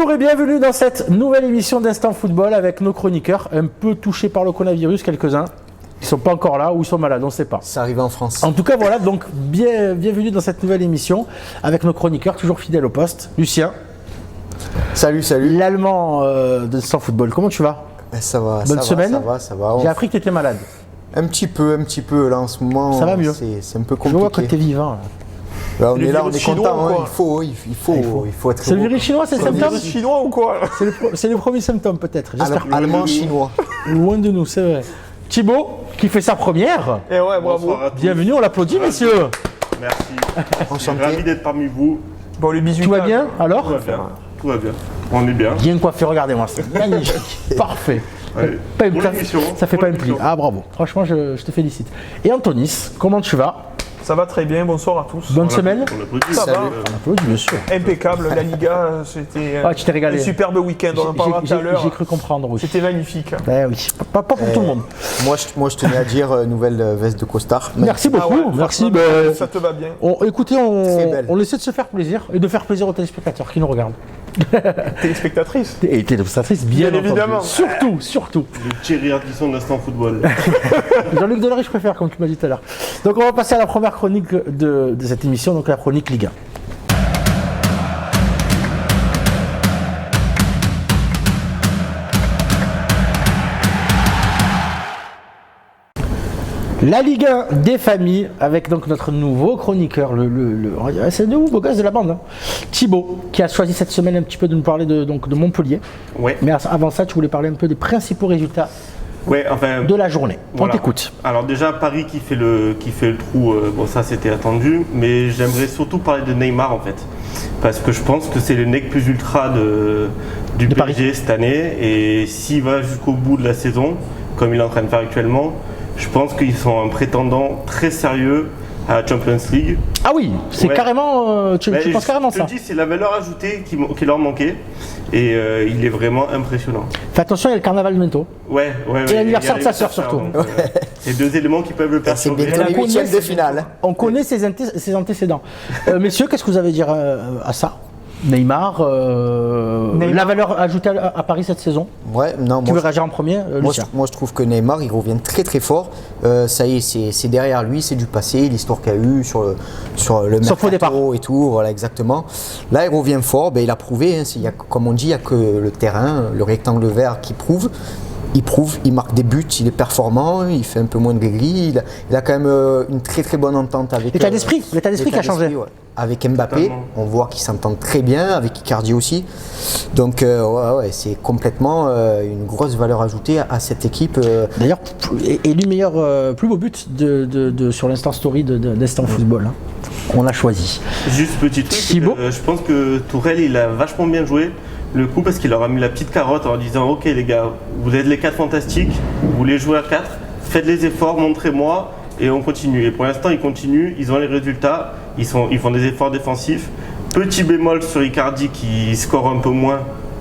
Bonjour et bienvenue dans cette nouvelle émission d'Instant Football avec nos chroniqueurs un peu touchés par le coronavirus, quelques-uns. Ils ne sont pas encore là ou ils sont malades, on ne sait pas. Ça arrive en France. En tout cas, voilà, donc bienvenue dans cette nouvelle émission avec nos chroniqueurs, toujours fidèles au poste. Lucien. Salut. L'Allemand d'Instant Football, comment tu vas? Ça va. Bonne semaine. Ça va. J'ai appris que tu étais malade. Un petit peu là en ce moment. Ça va mieux. C'est un peu compliqué. Je vois que tu es vivant. Là. Là, on est là, on est chinois, content. quoi. Il faut être. C'est le virus chinois, c'est le symptôme? virus chinois ou quoi? C'est le premier symptôme peut-être. J'espère. Allemand, chinois. Loin de nous, c'est vrai. Thibaut, qui fait sa première. Et ouais, bravo. Bienvenue, on l'applaudit, messieurs. Merci. Enchanté. Ravi d'être parmi vous. Bon, le bisou. Tout va bien alors? Tout va bien. On est bien. Bien coiffé, regardez-moi, c'est magnifique. Parfait. Allez. Pas une Pour place, l'émission, ça fait pour pas une pli. l'émission. Ah bravo, franchement je te félicite. Et Antonis, comment tu vas? Ça va très bien, bonsoir à tous. Bonne semaine? On applaudit. Ça va. On applaudit, bien sûr. Impeccable, la Liga, c'était Ah, tu t'es régalé. un superbe week-end, on en parlera tout à l'heure. J'ai cru comprendre, oui. C'était magnifique. Ben oui, pas pour tout le monde. Moi, je tenais à dire nouvelle veste de costard. Merci beaucoup, Ah ouais, merci. franchement, Ben, ça te va bien. écoutez, Très belle. on essaie de se faire plaisir et de faire plaisir aux téléspectateurs qui nous regardent. Téléspectatrice. Et téléspectatrices, bien Bien entendu. évidemment. Surtout. Le Thierry Ardisson d'Instant Football. Jean-Luc Delarue, je préfère, comme tu m'as dit tout à l'heure. Donc, on va passer à la première chronique de cette émission, donc la chronique Ligue 1. La Ligue 1 des familles, avec donc notre nouveau chroniqueur, c'est le beau gosse de la bande, hein. Thibaut, qui a choisi cette semaine un petit peu de nous parler de Montpellier. Ouais. Mais avant ça, tu voulais parler un peu des principaux résultats Ouais, enfin. de la journée. Voilà. On t'écoute. Alors déjà Paris qui fait le trou, bon ça c'était attendu, mais j'aimerais surtout parler de Neymar en fait, parce que je pense que c'est le nec plus ultra du De PSG Paris. cette année, et s'il va jusqu'au bout de la saison, comme il est en train de faire actuellement, je pense qu'ils sont un prétendant très sérieux à la Champions League. Ah oui, c'est Ouais. carrément. Tu Ben, penses carrément je ça? te dis, c'est la valeur ajoutée qui leur manquait, et il est vraiment impressionnant. Fais attention, il y a le carnaval bientôt. Ouais. Et l'anniversaire il y de a sa sœur, l'anniversaire, surtout. donc, c'est deux éléments qui peuvent le C'est perturber. bientôt les huitièmes de finale. On connaît ses antécédents. Messieurs, qu'est-ce que vous avez à dire à ça? Neymar, la valeur ajoutée à Paris cette saison. Ouais, non, Tu veux moi, réagir en premier, Lucien? moi, je trouve que Neymar, il revient très très fort. Ça y est, c'est derrière lui, c'est du passé, l'histoire qu'il y a eu sur le Son faux départ. mercato et tout, voilà exactement. Là, il revient fort, il a prouvé, hein, comme on dit, il n'y a que le terrain, le rectangle vert qui prouve. Il marque des buts, il est performant, il fait un peu moins de gris, il a quand même une très très bonne entente avec... L'état d'esprit qui a changé. Ouais. Avec Mbappé, Totalement. on voit qu'ils s'entendent très bien, avec Icardi aussi. Donc ouais, c'est complètement une grosse valeur ajoutée à cette équipe. D'ailleurs, élu meilleur, plus beau but sur l'Instant Story d'Instant Football. Hein. On l'a choisi. Juste petit truc, Thibaut. je pense que Tourelle il a vachement bien joué le coup parce qu'il leur a mis la petite carotte en disant ok les gars, vous êtes les 4 fantastiques, vous voulez jouer à 4, faites les efforts, montrez-moi et on continue. Et pour l'instant ils continuent, ils ont les résultats, ils font des efforts défensifs. Petit bémol sur Icardi qui score un peu moins,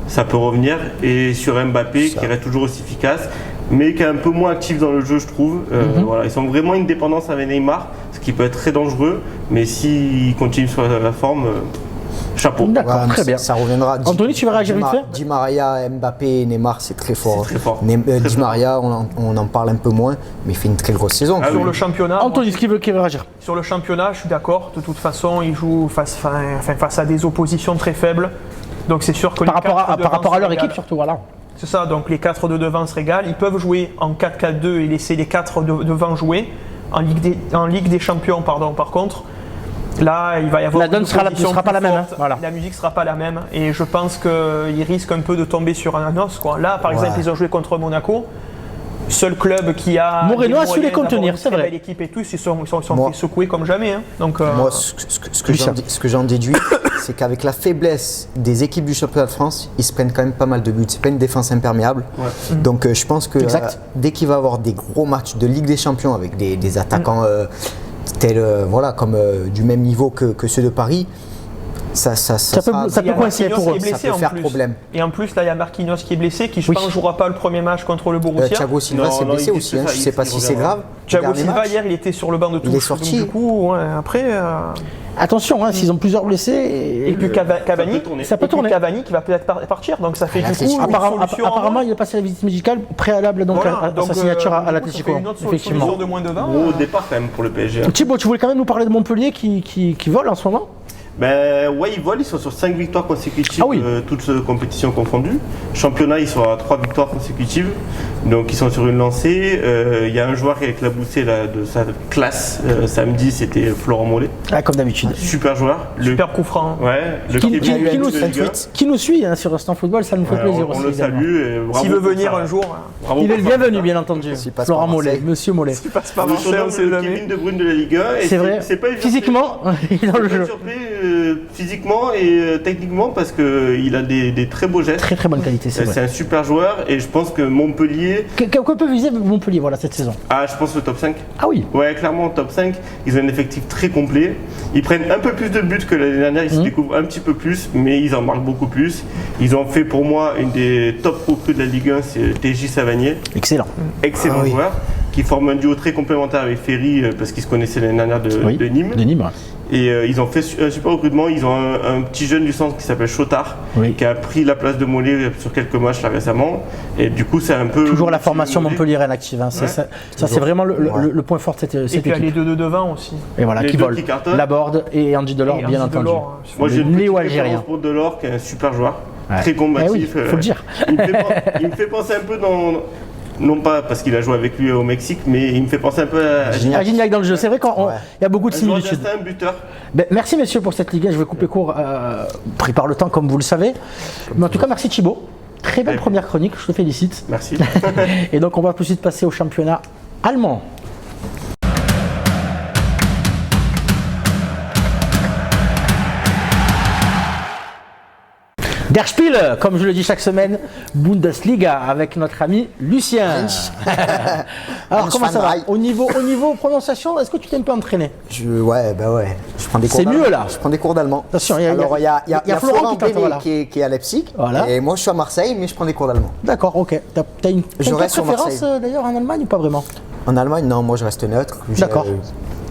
ça peut revenir, et sur Mbappé qui reste toujours aussi efficace mais qui est un peu moins actif dans le jeu je trouve. Voilà, ils sont vraiment une dépendance avec Neymar, ce qui peut être très dangereux, mais s'ils continuent sur la forme, chapeau. D'accord, Voilà, très bien. Ça reviendra. Anthony, tu veux réagir vite fait? Di Maria, Mbappé, Neymar, c'est très fort. C'est très fort. Di Très Maria, on en parle un peu moins, mais il fait une très grosse saison. Ah Sur oui. le championnat, Anthony, qui veut réagir? sur le championnat, je suis d'accord. De toute façon, il joue face à des oppositions très faibles. Donc c'est sûr que Par les rapport quatre à devant leur se équipe régalent. surtout, voilà. C'est ça, donc les 4 de devant se régalent. Ils peuvent jouer en 4-4-2 et laisser les 4 devant jouer. En Ligue des Champions, pardon, par contre, là, il va y avoir La donne une sera opposition pas plus la même, forte. hein, voilà. La musique sera pas la même. Et je pense qu'ils risquent un peu de tomber sur un os, quoi. Là, par exemple, ils ont joué contre Monaco. Seul club qui a. Moreno des a su les moyens d'avoir contenir, une c'est très vrai. belle équipe et tous, ils sont Moi- fait secouer comme jamais. Hein. Donc, Moi, ce que j'en déduis, c'est qu'avec la faiblesse des équipes du championnat de France, ils se prennent quand même pas mal de buts. C'est pas une défense imperméable. Ouais. Donc je pense que Exact. dès qu'il va y avoir des gros matchs de Ligue des Champions avec des attaquants tels, voilà, comme du même niveau que ceux de Paris, ça peut coincer pour eux. Qui est blessé, ça peut en faire plus. problème. Et en plus, là, il y a Marquinhos qui est blessé, qui je pense jouera pas le premier match contre le Borussia. Thiago Silva s'est blessé il aussi, dit je ça, ne sais pas il si c'est reviendra. grave. Thiago Dernier Silva, match. hier, il était sur le banc de touche. Il est sorti. Donc, du coup, après. Attention, s'ils ont plusieurs blessés. Et puis Cavani, ça peut tourner. Cavani qui va peut-être partir, donc ça fait là, du c'est coup sûr. une Apparemment, solution. il a passé la visite médicale préalable donc, Voilà, à donc, sa signature à du coup, l'Atlético. ça fait une autre Effectivement. solution de moins de 20. Gros départ quand même pour le PSG. Thibaut, tu voulais quand même nous parler de Montpellier qui vole en ce moment? Ben ouais, ils volent, ils sont sur 5 victoires consécutives, Ah oui. toutes compétitions confondues. Championnat, ils sont à 3 victoires consécutives, donc ils sont sur une lancée. Il y a un joueur qui a éclaboussé de sa classe samedi, c'était Florent Mollet. Ah, comme d'habitude. Super joueur. Super coup franc. Ouais, le Qui Kevin nous de Ligue 1. qui nous suit sur Instant Football, ça nous fait Ouais, plaisir on aussi. le également. salue. Et bravo S'il veut pour venir ça. un jour, Bravo Il est pour le ça. bienvenu, bien entendu. S'il passe Florent par Mollet, Marseille. Monsieur Mollet. il passe par Le Marseille, on sait surnomme jamais. Kevin De Bruyne de la Ligue 1. et C'est vrai. C'est pas une Physiquement, il est dans le surprise. jeu. Surpris physiquement et techniquement parce qu'il a des très beaux gestes. Très très bonne qualité, c'est C'est vrai. un super joueur et je pense que Montpellier, Qu'on peut viser Montpellier voilà, cette saison? je pense le top 5. Ah oui. Ouais, clairement top 5. Ils ont un effectif très complet. Ils prennent un peu plus de buts que l'année dernière. Ils se découvrent un petit peu plus, mais ils en marquent beaucoup plus. Ils ont fait pour moi une des top recrues de la Ligue 1, c'est TJ Savanier. Excellent. Excellent Ah oui. joueur qui forme un duo très complémentaire avec Ferry parce qu'ils se connaissaient l'année dernière de Nîmes. De Nîmes, ouais. Et ils ont fait un super recrutement. Ils ont un petit jeune du centre qui s'appelle Chotard, Oui. qui a pris la place de Mollet sur quelques matchs là récemment. Et du coup, c'est un peu. Toujours la formation Mollet. Montpellier active. Hein. Ouais. Ça c'est vraiment le point fort de cette Et puis il y a les équipe. 2 devant aussi. Et voilà, les qui deux vole. qui cartonnent. Laborde et Andy Delors, Et bien Andy entendu. Delors, hein. Moi, j'ai une petite Néo-algérien. préférence pour Delors, qui est un super joueur, Ouais. très combatif. Eh oui, faut le dire. Il me fait penser un peu dans. Non pas parce qu'il a joué avec lui au Mexique, mais il me fait penser un peu à Ah, Gignac dans le jeu. C'est vrai qu'il y a beaucoup de un joueur similitudes. d'instinct, buteur. Ben, merci messieurs pour cette Ligue 1. Je vais couper court, pris par le temps comme vous le savez. Mais en tout cas, merci Thibaut. Très belle première chronique, je te félicite. Merci. Et donc on va tout de suite passer au championnat allemand. Der Spiel, comme je le dis chaque semaine, Bundesliga avec notre ami Lucien. Alors comment ça va au niveau prononciation, est-ce que tu t'es un peu entraîné? Ouais. Je prends des cours C'est d'allemand. mieux, là. Je prends des cours d'allemand. Attention, il y a Florent Florent qui t'entend, Bénet voilà. qui est à Leipzig. Voilà. Et moi, je suis à Marseille, mais je prends des cours d'allemand. D'accord, ok. T'as une reste sur préférence Marseille. d'ailleurs en Allemagne ou pas vraiment? En Allemagne, non, moi, je reste neutre. D'accord.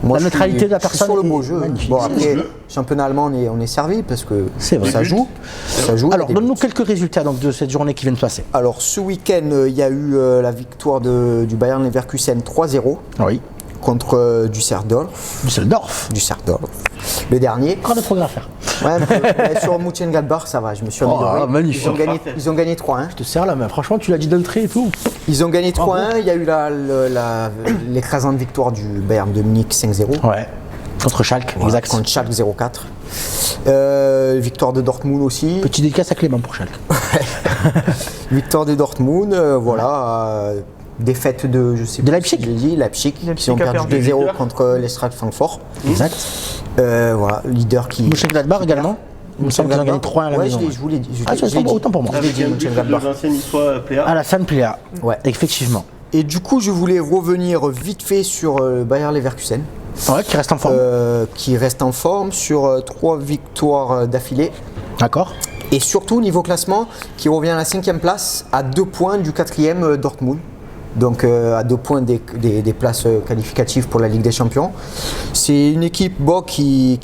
Moi, La je suis- neutralité de la je suis personne sur le beau est jeu. magnifique. Bon, après, championnat allemand, on est servi parce que C'est vrai. ça joue. Ça joue. Alors il y a des donne-nous buts. quelques résultats donc, de cette journée qui vient de passer. Alors, ce week-end, il y a eu la victoire du Bayern Leverkusen 3-0 Oui. contre Düsseldorf. Düsseldorf. Le dernier. Encore des progrès à faire. Ouais, mais sur Mönchengladbach, ça va, je me suis amélioré. magnifique. Ils ont gagné 3-1. Je te sers la main. Franchement, tu l'as dit d'entrée et tout. Ils ont gagné 3-1. Il y a eu l'écrasante victoire du Bayern de Munich 5-0. Ouais. Contre Schalke, Voilà, exact. contre Schalke 0-4. Victoire de Dortmund aussi. Petit dédicace à Clément pour Schalke. Victoire de Dortmund, voilà. Défaite de, je sais De plus Leipzig. si je l'ai dit, Leipzig, qui ont a perdu perdu. 2-0 Leader. contre l'Eintracht Francfort. Exact. Voilà, leader qui. Mönchengladbach également. Il me semble qu'ils ont gagné 3 à la Ouais, maison. je vous l'ai dit. Ah, tu as autant pour moi. Je l'ai Avec dit, un but de Mönchengladbach. l'ancien niçois Pléa. À la San Pléa. Ouais. Effectivement. Et du coup, je voulais revenir vite fait sur Bayer Leverkusen, Ouais, qui reste en forme. qui reste en forme sur 3 victoires d'affilée. D'accord. Et surtout, niveau classement, qui revient à la 5e place, à 2 points du 4e Dortmund. Donc à 2 points des places qualificatives pour la Ligue des Champions. C'est une équipe qui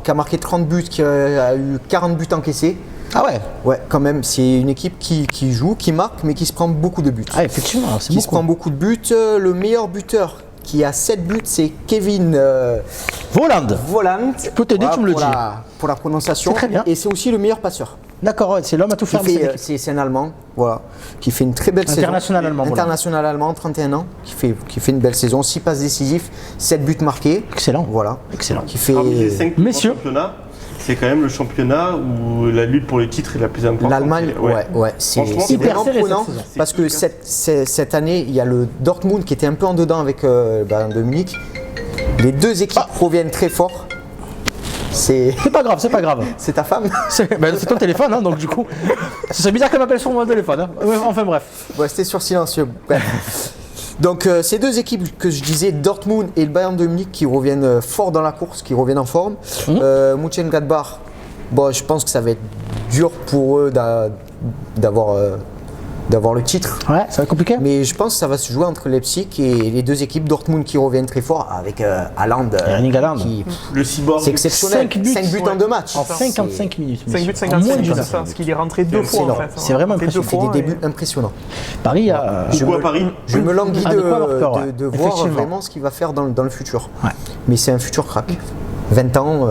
a marqué 30 buts, qui a eu 40 buts encaissés. Ah ouais. Ouais, quand même, c'est une équipe qui joue, qui marque, mais qui se prend beaucoup de buts. Ah, effectivement, c'est Qui se prend beaucoup. beaucoup de buts. Le meilleur buteur qui a 7 buts, c'est Kevin Voland. Volant. Je peux t'aider, tu me le dis. Pour la prononciation. C'est très bien. Et c'est aussi le meilleur passeur. D'accord, ouais, c'est l'homme à tout faire. de cette équipe. C'est un Allemand, voilà, qui fait une très belle saison. International allemand, voilà. International allemand, 31 ans, qui fait une belle saison, 6 passes décisives, 7 buts marqués. Excellent. Voilà. Excellent. Qui fait Parmi les 5 Messieurs. championnats, c'est quand même le championnat où la lutte pour les titres est la plus importante. l'Allemagne, ouais, c'est Franchement, c'est hyper vraiment serré cette prenant saison. parce que cette année, il y a le Dortmund qui était un peu en dedans avec le Bayern de Munich. Les deux équipes reviennent très fort. C'est C'est pas grave, c'est pas grave. c'est ta femme. C'est ton téléphone, hein, donc du coup. C'est bizarre qu'elle m'appelle sur mon téléphone. Hein. Enfin bref. Ouais, c'était sur silencieux. Bref. Donc ces deux équipes que je disais, Dortmund et le Bayern de Munich, qui reviennent fort dans la course, qui reviennent en forme. Mönchengladbach, Bon, je pense que ça va être dur pour eux d'avoir le titre. Ouais, ça va être compliqué. Mais je pense que ça va se jouer entre Leipzig et les deux équipes. Dortmund qui reviennent très fort avec Haaland. Erling Haaland. Le cyborg. C'est exceptionnel. 5 buts, 5 buts en 2 matchs. En 55 minutes. 5 buts, messieurs. En moins 55, d'une c'est heure. ça, parce qu'il est rentré 2 fois en énorme. fait. C'est vraiment Rentré deux impressionnant. Il fait des fois, débuts impressionnants. Paris a. Beaucoup à Paris. Je me languis Ah, de quoi avoir peur, ouais. de voir Effectivement. vraiment ce qu'il va faire dans le futur. Ouais. Mais c'est un futur crack. 20 ans.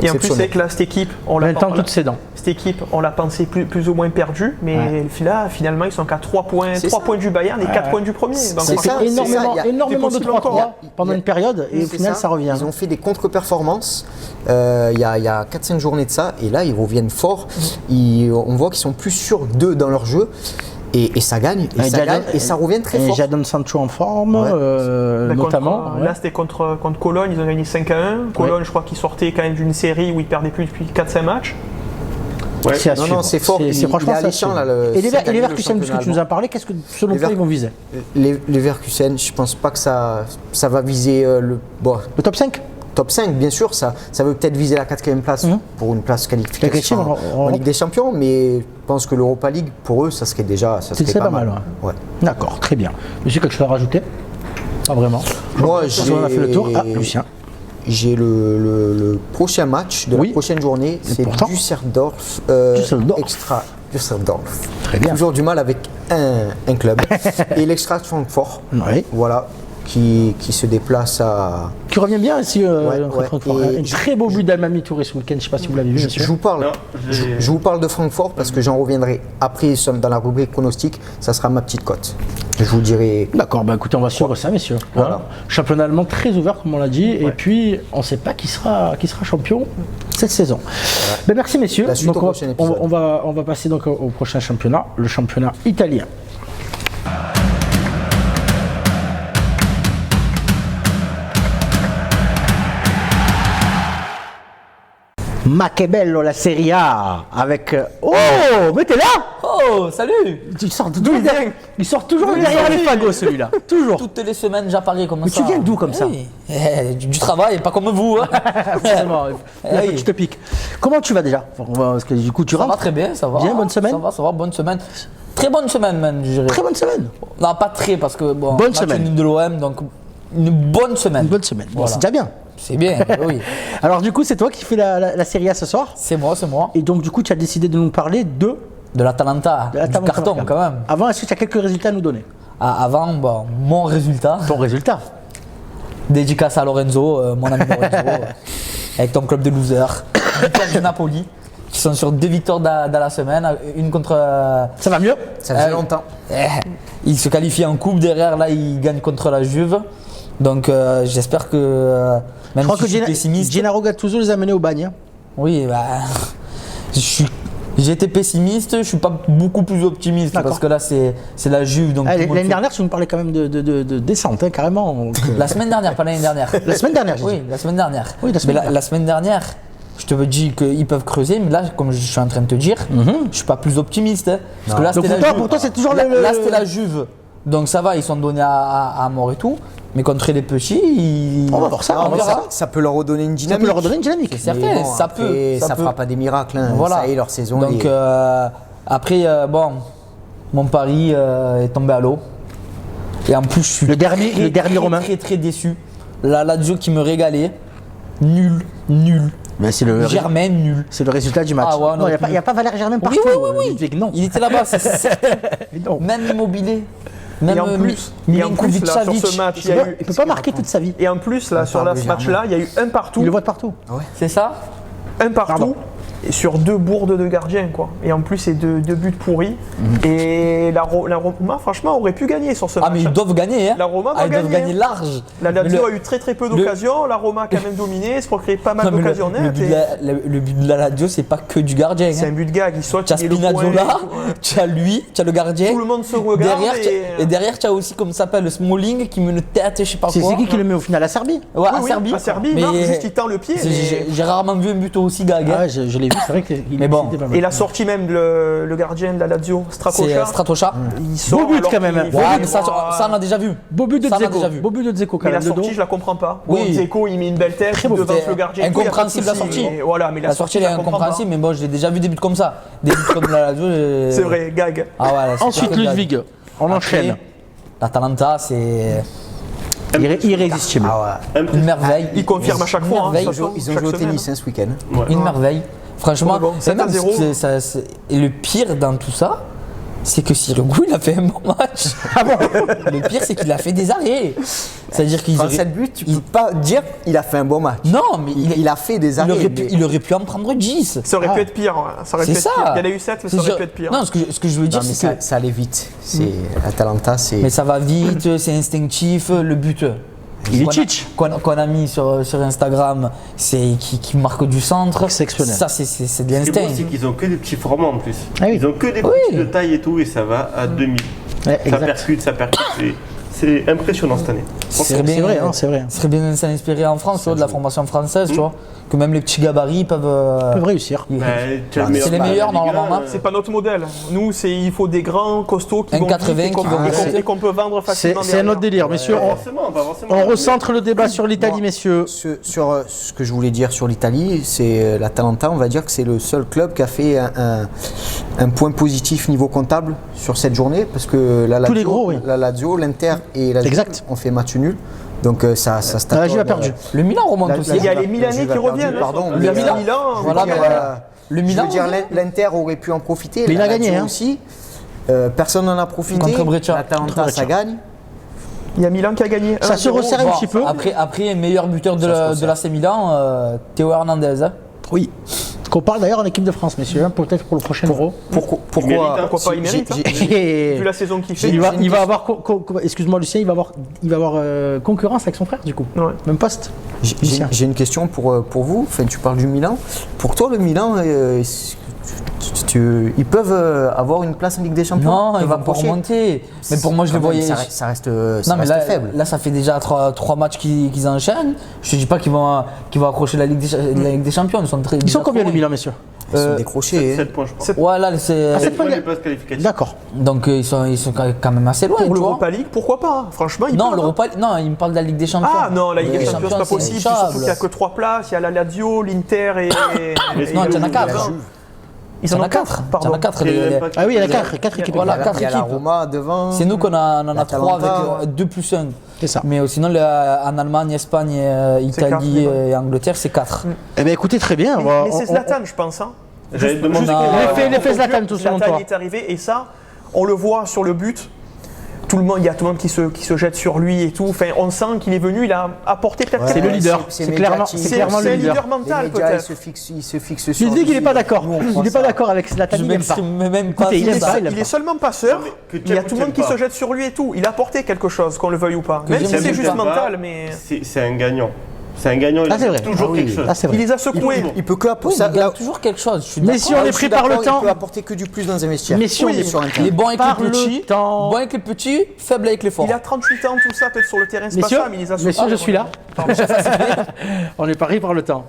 Et en plus, c'est exceptionnel. que là, cette équipe, on l'a 20 ans toutes ses dents. cette équipe, on l'a pensé plus ou moins perdue, mais là, finalement, ils sont qu'à 3 points, C'est 3 ça. points du Bayern et 4 points du premier. Donc, C'est C'est ça, énormément, il y a- énormément de c'est possible 3-3 encore. pendant une période et au C'est final ça revient. Ils ont fait des contre-performances il y a 4-5 journées de ça, et là ils reviennent fort. On voit qu'ils sont plus sûrs d'eux dans leur jeu, et ça gagne, et ça revient très Et fort. Jadon Sancho en forme, Ouais. notamment. Là, c'était contre Cologne, ils ont gagné 5-1. Cologne, je crois qu'ils sortaient quand même d'une série où ils perdaient plus depuis 4-5 matchs. Ouais. C'est à Non, suivre. non, c'est fort. C'est franchement Il est ça à alléchant, suivre. là, le- Et les cette année, le Leverkusen, puisque tu championnat nous as parlé, qu'est-ce que selon toi ils vont viser? Les Leverkusen, je pense pas que ça va viser le Le top 5? top 5, bien sûr. Ça veut peut-être viser la 4e place pour une place Qualificative qualificative en Ligue des Champions, mais je pense que l'Europa League, pour eux, ça serait déjà C'est pas mal. Ouais. D'accord, très bien. Monsieur, quelque chose à rajouter? Pas vraiment. Moi, On a fait le tour. Ah, Lucien. J'ai le prochain match de Oui. la prochaine journée, c'est pourtant Düsseldorf, Düsseldorf. Extra Düsseldorf. Très bien. Toujours du mal avec un club. Et l'Extra Francfort, Oui. voilà, qui se déplace à. Qui revient bien ici, Ouais, Francfort. ouais. Un très beau but d'Almami Touré ce week-end. Je ne sais pas si vous l'avez vu, monsieur. Je vous parle. Non, Je vous parle de Francfort parce que j'en reviendrai après dans la rubrique pronostic, ça sera ma petite cote. Je vous dirai. D'accord, bah écoutez, on va suivre ça, messieurs. Voilà. Hein. Championnat allemand très ouvert, comme on l'a dit, et puis on ne sait pas qui sera champion cette saison. Ben, merci, messieurs. La suite Donc, au prochain épisode. on va passer donc au prochain championnat, le championnat italien. Ma che bello la Serie A avec. Oh, mais t'es là? Oh, salut! Il sort d'où il sort toujours derrière les fagots, celui-là. Toujours. Toutes les semaines, j'apparais comme Mais ça. tu viens d'où comme ça? Oui. Du travail, pas comme vous. Hein. Forcément. Là, oui. tu te piques. Comment tu vas déjà? Parce que du coup, tu Ça va rentres. très bien, ça va. Bien, bonne semaine? Ça va, bonne semaine. Très bonne semaine, même, je dirais. Très bonne semaine. Non, pas très, parce que bon, Bonne match semaine. nul de l'OM, donc une bonne semaine. Une bonne semaine. Bon, Voilà. c'est déjà bien. C'est bien, oui. Alors, du coup, c'est toi qui fais la Serie A ce soir. C'est moi. Et donc, du coup, tu as décidé de nous parler de De l'Atalanta, la du table carton internationale. quand même. Avant, est-ce que tu as quelques résultats à nous donner? Avant, bon, mon résultat, Ton résultat. dédicace à Lorenzo, mon ami Lorenzo, avec ton club de losers. Victoire du Napoli, qui sont sur 2 victoires dans la semaine, une contre. Ça va mieux? Ça faisait longtemps. Il se qualifie en coupe, derrière là il gagne contre la Juve. Donc j'espère que même Je crois si que je suis pessimiste. Gennaro Gattuso les a menés au bagne. Hein. Oui, bah, j'ai été pessimiste, je suis pas beaucoup plus optimiste D'accord. parce que là c'est la Juve. Donc tout le monde L'année fait- dernière, tu nous parlais quand même de descente, hein, carrément. Donc, La semaine dernière, pas l'année dernière. la semaine dernière, j'ai Oui, dit. la semaine dernière. Oui, la semaine Mais dernière. la semaine dernière, je te dis qu'ils peuvent creuser, mais là, comme je suis en train de te dire, je suis pas plus optimiste. Hein, parce que là, Donc, c'était la Juve. pour toi, c'est toujours Là, le. là, c'était la Juve. Donc ça va, ils sont donnés à mort et tout. Mais contre les petits, ils... On va voir ça, on on va verra. voir Ça peut leur redonner une Ça dynamique. peut leur redonner une dynamique. C'est certain, Mais bon, ça après, peut. Ça peut. fera pas des miracles. Hein. Voilà. Ça y est, leur saison. Donc elle est- après, bon, mon pari est tombé à l'eau. Et en plus, je suis Le derby romain. très déçu. La Lazio qui me régalait, nul. Mais c'est le. Germain, nul. C'est le résultat du match. Ah ouais, non, il non, n'y a, pas Valère Germain partout. oui. Ludwig, non. Il était là-bas, c'est certain. Non. Même Immobilier. Même Et en plus, là, sur ce match, il y a eu. Il ne peut pas marquer toute sa vie. Et en plus, là, sur parle ce de match-là, il y a eu un partout. Il le voit de partout. C'est ça. Un partout. Pardon. Et sur 2 bourdes de gardiens, quoi. Et en plus, c'est 2 buts pourris. Et la Roma, franchement, aurait pu gagner sur ce match. Ah, mais ils doivent gagner. Hein. La Roma doit Ils doivent gagner, gagner large. La Mais Lazio le- a eu très peu d'occasions. La Roma a quand même dominé, se procuré pas mal Non, mais d'occasions le nettes. but et le but de la Lazio, c'est pas que du gardien. C'est Hein. un but de gag, il saute, Tu as il est le point, Spinazzola, ouais. tu as lui, tu as le gardien. Tout le monde se regarde. Derrière, et derrière, tu as aussi, comme ça s'appelle, le Smalling qui met une tête, je sais pas C'est quoi. qui le met au final? La Serbie? Ouais, Oui, à oui, Serbie. à Serbie, il Mais marque, juste il tend le pied. mais- J'ai rarement vu un but aussi gag. hein. Ah ouais, je l'ai vu, c'est vrai qu'il Mais bon. c'était pas mal. Et la sortie même, le gardien de la Lazio, C'est Strakosha, Stratosha. il sort. Beau but alors quand même, qu'il- hein. Ouais, Beau mais ça on a déjà vu. Beau but de Ça, on a Dzeko. déjà vu. Beau but de Dzeko quand Mais la même. de dos. sortie, je la comprends pas. Oui. Bon, Dzeko, il met une belle tête, Très il beau devance but. le gardien. et tout, Incompréhensible, il y a pas de la souci. sortie. Mais voilà, mais La sortie elle je est la comprends pas. incompréhensible, mais bon, j'ai déjà vu des buts comme ça. Des buts comme la Lazio. C'est vrai, gag. Ah ouais, là, c'est Ensuite, pas que dalle. Ludwig, on Après, enchaîne. L'Atalanta, c'est Irrésistible. Ah ouais. une merveille. Il confirme à chaque fois. hein, Merveille. de toute façon, Ils ont chaque joué au semaine, tennis hein. ce week-end. Ouais. Une merveille. Franchement, Ouais, bon, et 7 à même 0. et le pire dans tout ça, c'est que Sirigu, il a fait un bon match. Ah bon? Le pire, c'est qu'il a fait des arrêts. C'est-à-dire qu'il 37 buts, tu peux pas dire qu'il a fait un bon match. Non, mais Il a fait des arrêts. il aurait pu en prendre 10. Ça aurait pu être pire. Ouais. Ça aurait pu C'est être ça. pire. Il y en a eu 7, mais ça aurait pu être pire. Non, ce que je veux dire, Non, mais c'est que ça allait vite. C'est Atalanta, c'est. mais ça va vite, c'est instinctif. Le but Ilicic. qu'on a mis sur Instagram, c'est qui marque du centre. Exceptionnel. Ça, c'est de Ce qui est l'instinct. beau, c'est qu'ils ont que des petits formats en plus. Ah oui. Ils ont que des petits de taille et tout, et ça va à 2000. Ouais, Ça exact. percute. C'est impressionnant cette année. C'est vrai, hein, c'est vrai. Ce serait bien de s'inspirer en France, tu vois, de la formation française, tu vois, que même les petits gabarits peuvent. Ils peuvent réussir. ils- Bah, tu as le c'est les meilleur meilleurs de la Ligue normalement, 1, hein. C'est pas notre modèle. Nous, il faut des grands costauds qui Un vont 80 vite et qu'on- qui vont et qu'on- vite. et qu'on peut vendre C'est facilement. un derrière. autre délire, messieurs. Pas forcément, pas forcément. On recentre le débat sur l'Italie, Moi, messieurs. Sur ce que je voulais dire sur l'Italie, c'est l'Atalanta, on va dire que c'est le seul club qui a fait un point positif niveau comptable sur cette journée, parce que la Tous les Lazio, gros, oui. la Lazio, l'Inter et la Juve Exact. ont fait match nul. Donc ça se La Juve a perdu. Le Milan remonte La- aussi. Il y a La- les Milanais Juve a qui perdu, reviennent. hein. pardon, Le mais, Milan, voilà, Je veux mais- dire, Le je Milan veux dire, l'Inter aurait pu en profiter. Mais il la a gagné, Lazio hein. aussi. Personne n'en a profité. Contre Brescia. L'Atalanta, Contre ça gagne. Il y a Milan qui a gagné. Ça se 1-0. resserre un Bon, petit peu. Après, meilleur buteur de Ça se l'AC Milan, Théo Hernandez. Hein. Oui. Qu'on parle d'ailleurs en équipe de France, messieurs, hein, peut-être pour le prochain Euro. Pourquoi mérite, hein. Pourquoi pas, il mérite, hein. Et Vu la saison qu'il fait. il va avoir, excuse-moi Lucien, il va avoir concurrence avec son frère du coup. Ouais. Même poste. J'ai une question pour vous. Enfin, tu parles du Milan. Pour toi, le Milan, ils peuvent avoir une place en Ligue des Champions. Non, Ils il va peuvent pas approcher. remonter. Mais pour moi, je les Quand même, voyais. Ça reste Non, mais là, faible. là, ça fait déjà 3 matchs qu'ils enchaînent. Je te dis pas qu'ils vont accrocher la Ligue des Champions. Ils sont combien les Milan, messieurs? Ils sont décrochés. 7 points, je crois. Ouais, là, c'est. Ah, 7 points. Les places qualificatives. D'accord. Donc, ils sont quand même assez loin. Pour tu vois. l'Europa League, pourquoi pas? Franchement, il Non, peut, l'Europa. Non, il me parle de la Ligue des Champions. Ah non, la Ligue des Champions, c'est pas c'est possible. intouchable. Surtout qu'il n'y a que 3 places. Il y a la Lazio, l'Inter et. Non, il y en a le- 4. Ils en ont 4. Il y en Pardon. a 4. Et il y a pas que- Ah oui, il y en a 4 équipes. Voilà, Il y a 4 la équipes. Roma devant. C'est nous qu'on en a 3 l'Atalanta. avec 2 plus 1. C'est ça. Mais sinon, en Allemagne, Espagne, Italie quatre, et Angleterre, c'est 4. Eh bien écoutez, très bien. Mais c'est Zlatan, je pense. Hein. J'allais te demander. on a- L'effet Zlatan, tout selon Zlatan toi. est arrivé et ça, on le voit sur le but. Il y a tout le monde qui se jette sur lui et tout. Enfin, on sent qu'il est venu, il a apporté peut-être C'est quelque le chose. leader. C'est clairement, médiatique. c'est clairement C'est le un leader. leader Les mental médias, peut-être. ils se fixent sur Ludwig, il n'est lui. pas d'accord. Nous, on Il croit n'est pas ça. d'accord avec Zlatan, Je il n'aime pas. m'exprime même pas. Écoutez, il sur aime ça. pas, Il est seulement passeur, Non, mais que mais il y a t'aimes tout ou le monde qui t'aimes se pas. jette sur lui et tout. Il a apporté quelque chose, qu'on le veuille ou pas. Que Même si j'aime c'est ou juste pas. mental, mais C'est un gagnant. C'est un gagnant, il Ah, c'est vrai. a toujours Ah oui. quelque chose. Ah, c'est il vrai. les a secoués. Il peut que Oui, apporter. mais il y a toujours quelque chose. Je suis Mais d'accord. si on est pris par le temps. Il peut apporter que du plus dans un vestiaire. Messieurs, Oui, on est sur un Il est terrain. bon avec Par les le petits, temps. bon avec les petits, faible avec les forts. Il a 38 ans, tout ça, peut-être sur le terrain, c'est pas Messieurs, ça, mais il les a messieurs, secoués. je suis là. Pardon. On est pris par le temps.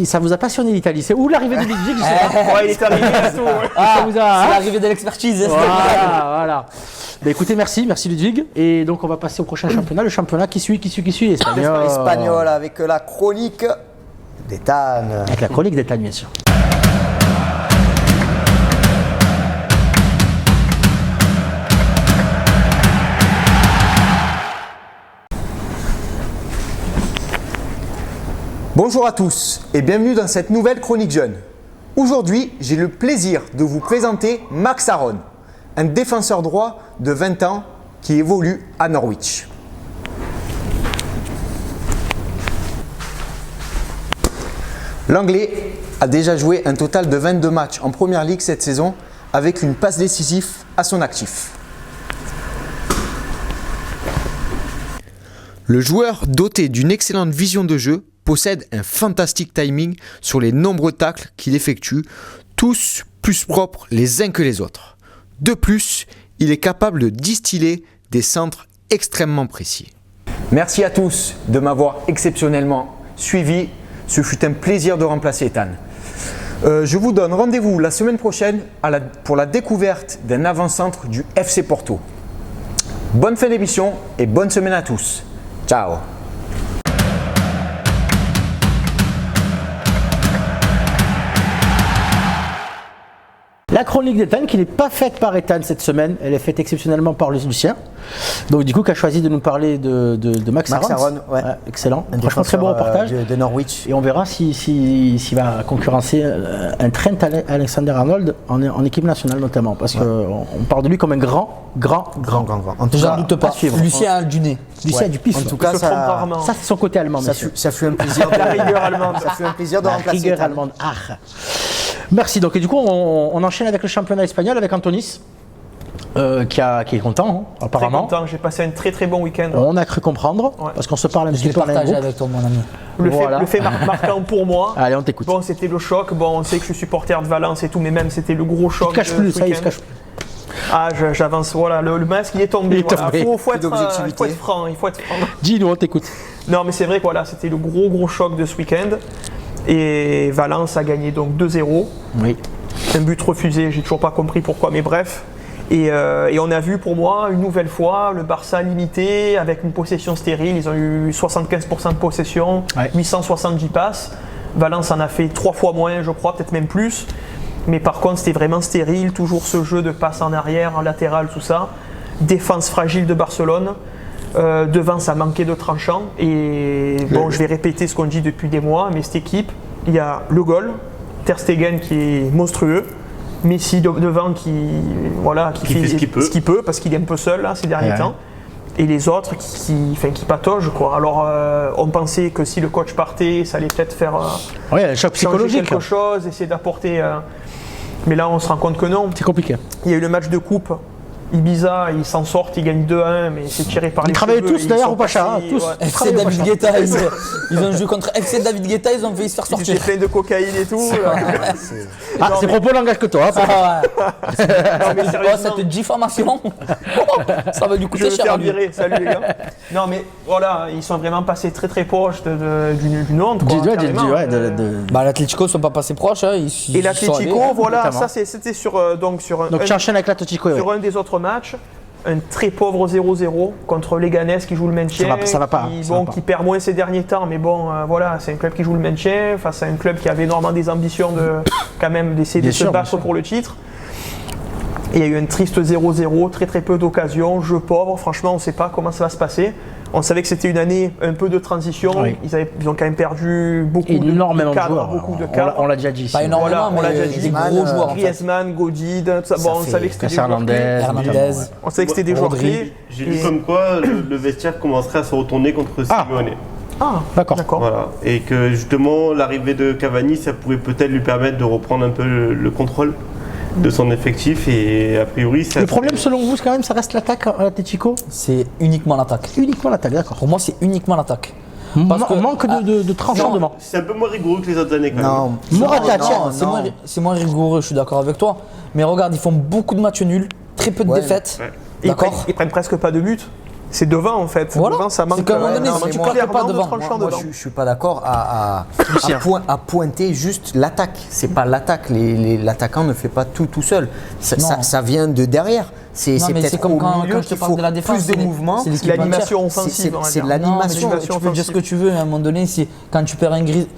Ça vous a passionné l'Italie. C'est où l'arrivée de Ludwig? Je sais pas. Ouais, il est arrivé et tout. ouais. Ah, Ça vous a- c'est hein l'arrivée de l'expertise. Voilà. Bah, écoutez, merci Ludwig. Et donc on va passer au prochain championnat. Le championnat qui suit, Espagnol. Espagnol avec la chronique d'Ethan. Avec la chronique d'Ethan, bien sûr. Bonjour à tous et bienvenue dans cette nouvelle chronique jeune. Aujourd'hui, j'ai le plaisir de vous présenter Max Aarons, un défenseur droit de 20 ans qui évolue à Norwich. L'Anglais a déjà joué un total de 22 matchs en Première Ligue cette saison avec une passe décisive à son actif. Le joueur, doté d'une excellente vision de jeu, possède un fantastique timing sur les nombreux tacles qu'il effectue, tous plus propres les uns que les autres. De plus, il est capable de distiller des centres extrêmement précis. Merci à tous de m'avoir exceptionnellement suivi. Ce fut un plaisir de remplacer Ethan. Je vous donne rendez-vous la semaine prochaine pour la découverte d'un avant-centre du FC Porto. Bonne fin d'émission et bonne semaine à tous. Ciao. La chronique d'Ethan qui n'est pas faite par Ethan cette semaine, elle est faite exceptionnellement par Lucien. Donc du coup qui a choisi de nous parler de Max Aarons. Ouais. Excellent, Un franchement très bon reportage. de Norwich. Et on verra s'il va concurrencer un Trent Alexander-Arnold en équipe nationale notamment. Parce qu'on parle de lui comme un grand. En tout J'en cas, doute pas. à suivre. Lucien a du nez. Lucien a du pif. en tout cas, se trompe ça, rarement. Ça c'est son côté allemand, ça, messieurs. ça fut un plaisir La rigueur allemande. ça fut un plaisir de La remplacer rigueur Ethan. allemande. Ah. Merci. Donc et du coup on enchaîne avec le championnat espagnol avec Antonis qui est content Très apparemment. content, j'ai passé un très très bon week-end. On a cru comprendre Ouais. parce qu'on se parle un Je petit l'ai peu dans le partagé groupe. avec toi, mon ami. Voilà. Le fait marquant pour moi. Allez, on t'écoute. Bon, c'était le choc. Bon, on sait que je suis supporter de Valence et tout, mais même c'était le gros Tu choc. te caches de plus, ce ça y est, il se week-end. cache plus. Ah, j'avance. Voilà, le masque il est tombé. Il est Voilà. tombé. Faut Plus d'objectivité. il faut être franc. Il faut être franc. Dis-nous, on t'écoute. Non, mais c'est vrai que voilà, c'était le gros choc de ce week-end. Et Valence a gagné donc 2-0. Oui. Un but refusé, j'ai toujours pas compris pourquoi, mais bref. Et on a vu pour moi une nouvelle fois le Barça limité avec une possession stérile. Ils ont eu 75% de possession, Ouais. 870 passes. Valence en a fait 3 fois moins, je crois, peut-être même plus. Mais par contre, c'était vraiment stérile. Toujours ce jeu de passe en arrière, en latéral, tout ça. Défense fragile de Barcelone. Devant, ça manquait de tranchant. Et bon, je vais répéter ce qu'on dit depuis des mois, mais cette équipe, il y a le goal, Ter Stegen qui est monstrueux. Messi devant qui fait ce qu'il peut. parce qu'il est un peu seul là, ces derniers Ouais. temps. Et les autres qui pataugent quoi. Alors on pensait que si le coach partait, ça allait peut-être faire Oui, un choc changer psychologique. quelque chose, essayer d'apporter. Mais là on se rend compte que non. C'est compliqué. Il y a eu le match de coupe. Ibiza, ils s'en sortent, ils gagnent 2-1, mais c'est tiré par Ils les travaillent cheveux, tous ils d'ailleurs sont au Pacha, partis, tous. ouais. Ils FC travaillent au David Pacha. Guetta, ils ont joué contre FC David Guetta, ils ont failli se faire J'ai sortir. plein de cocaïne et tout. Ah, Non, c'est mais- propos langage que toi. Hein, Ah ouais. Non, mais Oh, sérieusement, cette diffamation, ça va lui je coûter vais me cher. faire à lui. virer, salut les gars. Non mais voilà, ils sont vraiment passés très très proches d'une honte. Quoi, carrément. Bah, l'Atlético sont pas passés proches. Hein, ils Et sont allés. l'Atlético, voilà, notamment. ça c'était sur un, Donc tu enchaînes avec l'Atlético. sur un des autres matchs. Un très pauvre 0-0 contre Leganés qui joue le maintien. Ça va pas, Qui, ça va bon, pas. qui perd moins ces derniers temps, mais bon, voilà, c'est un club qui joue le maintien face à un club qui avait énormément des ambitions de quand même d'essayer de Bien se sûr, bien battre sûr. pour le titre. Et il y a eu un triste 0-0, très peu d'occasions, jeu pauvre. Franchement, on ne sait pas comment ça va se passer. On savait que c'était une année un peu de transition. Oui. Ils ont quand même perdu beaucoup Énormément de de cadres, joueurs. beaucoup de On cadres. l'a déjà dit ici. Pas énormément, Voilà, on l'a déjà mais dit. des gros Griezmann, joueurs. En fait. Griezmann, Godin, tout ça. Bon, on fait savait que c'était des joueurs Hernandez. clés. Hernandez. On savait que c'était des joueurs Rodri. clés. J'ai vu Et- comme quoi le vestiaire commencerait à se retourner contre Ah. Simeone. Ah, D'accord. d'accord. Voilà. Et que justement, l'arrivée de Cavani, ça pouvait peut-être lui permettre de reprendre un peu le contrôle de son effectif. Et a priori, ça. Le problème selon vous, quand même, ça reste l'attaque à l'Atlético. C'est uniquement l'attaque. Uniquement l'attaque, d'accord. Pour moi, c'est uniquement l'attaque. Parce que- Manque de tranchant devant. C'est un peu moins rigoureux que les autres années quand même. Non, Morata, non, tiens, non, C'est non. moins rigoureux, je suis d'accord avec toi. Mais regarde, ils font beaucoup de matchs nuls, très peu de Ouais, défaites. ouais. Et D'accord. ils prennent presque pas de but. C'est devant en fait. Voilà. Devant, ça manque. C'est qu'à un moment donné, non, si mais tu moi- claques pas clairement de devant. tranchant Moi, devant. je suis pas d'accord à Lucien. pointer juste l'attaque. C'est pas l'attaque. L'attaquant ne fait pas tout seul. Non. Ça vient de derrière. C'est Non, mais peut-être c'est comme au quand milieu je te qu'il parle faut de la défense, plus de c'est les- mouvements. c'est l'équipe L'animation entière. offensive. on va C'est de dire. l'animation. Non, mais tu peux dire ce que tu veux, à un moment donné, c'est quand tu perds un gris.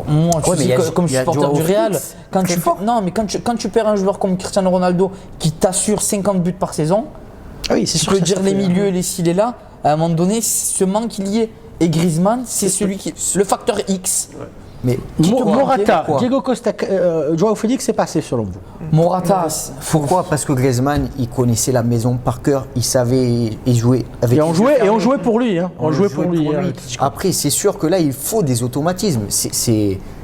Moi, tu Ouais, mais sais il y a- que, comme il y a supporter Joao du Real, Félix, quand très tu, fort. non, mais quand tu perds un joueur comme Cristiano Ronaldo qui t'assure 50 buts par saison, Ah oui, c'est tu sûr. peux que ça dire les fait- milieux, les ci, les là, à un moment donné, ce manque il y est. Et Griezmann, c'est celui qui. Le facteur X. Mais Qui te manque, Morata, pourquoi Diego Costa, Joao Félix, c'est passé selon vous. Morata, pourquoi? Parce que Griezmann, il connaissait la maison par cœur. Il savait y jouer avec. Et on les jouait, yeux et on fermés. jouait pour lui. Hein. On jouait pour lui. hein. Après, c'est sûr que là, il faut des automatismes.